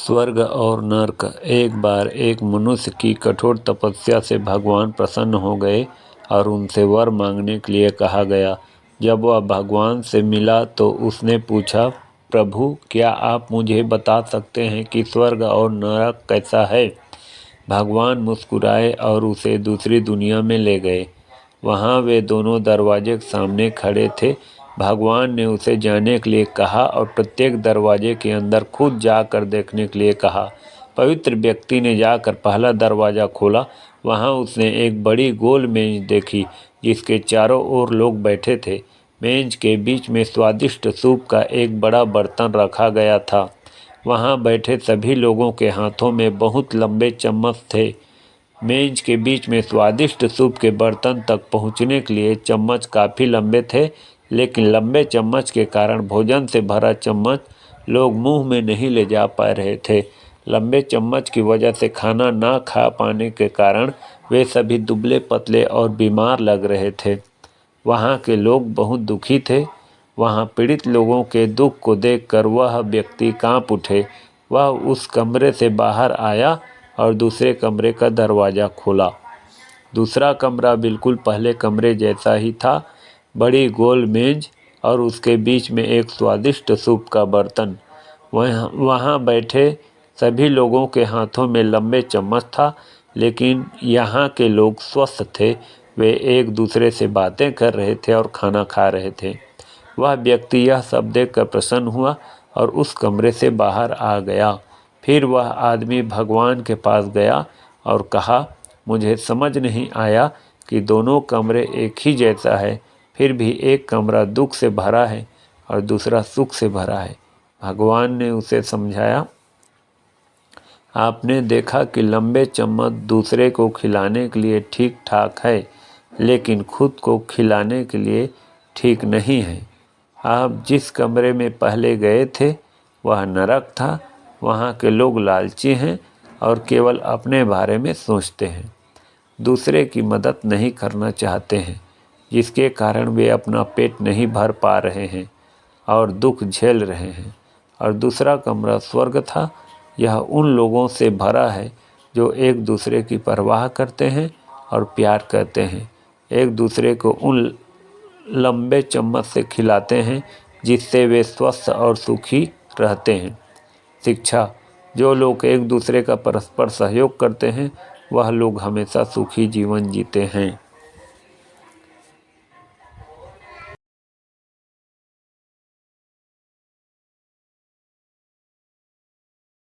स्वर्ग और नर्क। एक बार एक मनुष्य की कठोर तपस्या से भगवान प्रसन्न हो गए और उनसे वर मांगने के लिए कहा गया। जब वह भगवान से मिला तो उसने पूछा, प्रभु, क्या आप मुझे बता सकते हैं कि स्वर्ग और नरक कैसा है? भगवान मुस्कुराए और उसे दूसरी दुनिया में ले गए। वहाँ वे दोनों दरवाजे के सामने खड़े थे। भगवान ने उसे जाने के लिए कहा और प्रत्येक दरवाजे के अंदर खुद जाकर देखने के लिए कहा। पवित्र व्यक्ति ने जाकर पहला दरवाज़ा खोला। वहाँ उसने एक बड़ी गोल मेज देखी जिसके चारों ओर लोग बैठे थे। मेज के बीच में स्वादिष्ट सूप का एक बड़ा बर्तन रखा गया था। वहाँ बैठे सभी लोगों के हाथों में बहुत लंबे चम्मच थे। मेज के बीच में स्वादिष्ट सूप के बर्तन तक पहुँचने के लिए चम्मच काफ़ी लंबे थे, लेकिन लंबे चम्मच के कारण भोजन से भरा चम्मच लोग मुंह में नहीं ले जा पा रहे थे। लंबे चम्मच की वजह से खाना ना खा पाने के कारण वे सभी दुबले पतले और बीमार लग रहे थे। वहाँ के लोग बहुत दुखी थे। वहाँ पीड़ित लोगों के दुख को देखकर वह व्यक्ति कांप उठे। वह उस कमरे से बाहर आया और दूसरे कमरे का दरवाज़ा खोला। दूसरा कमरा बिल्कुल पहले कमरे जैसा ही था। बड़ी गोल मेज और उसके बीच में एक स्वादिष्ट सूप का बर्तन। वहाँ बैठे सभी लोगों के हाथों में लंबे चम्मच था, लेकिन यहाँ के लोग स्वस्थ थे। वे एक दूसरे से बातें कर रहे थे और खाना खा रहे थे। वह व्यक्ति यह सब देखकर प्रसन्न हुआ और उस कमरे से बाहर आ गया। फिर वह आदमी भगवान के पास गया और कहा, मुझे समझ नहीं आया कि दोनों कमरे एक ही जैसा है, फिर भी एक कमरा दुख से भरा है और दूसरा सुख से भरा है। भगवान ने उसे समझाया, आपने देखा कि लंबे चम्मच दूसरे को खिलाने के लिए ठीक ठाक है, लेकिन खुद को खिलाने के लिए ठीक नहीं है। आप जिस कमरे में पहले गए थे वह नरक था। वहाँ के लोग लालची हैं और केवल अपने बारे में सोचते हैं। दूसरे की मदद नहीं करना चाहते हैं, जिसके कारण वे अपना पेट नहीं भर पा रहे हैं और दुख झेल रहे हैं। और दूसरा कमरा स्वर्ग था। यह उन लोगों से भरा है जो एक दूसरे की परवाह करते हैं और प्यार करते हैं। एक दूसरे को उन लंबे चम्मच से खिलाते हैं जिससे वे स्वस्थ और सुखी रहते हैं। शिक्षा। जो लोग एक दूसरे का परस्पर सहयोग करते हैं वह लोग हमेशा सुखी जीवन जीते हैं।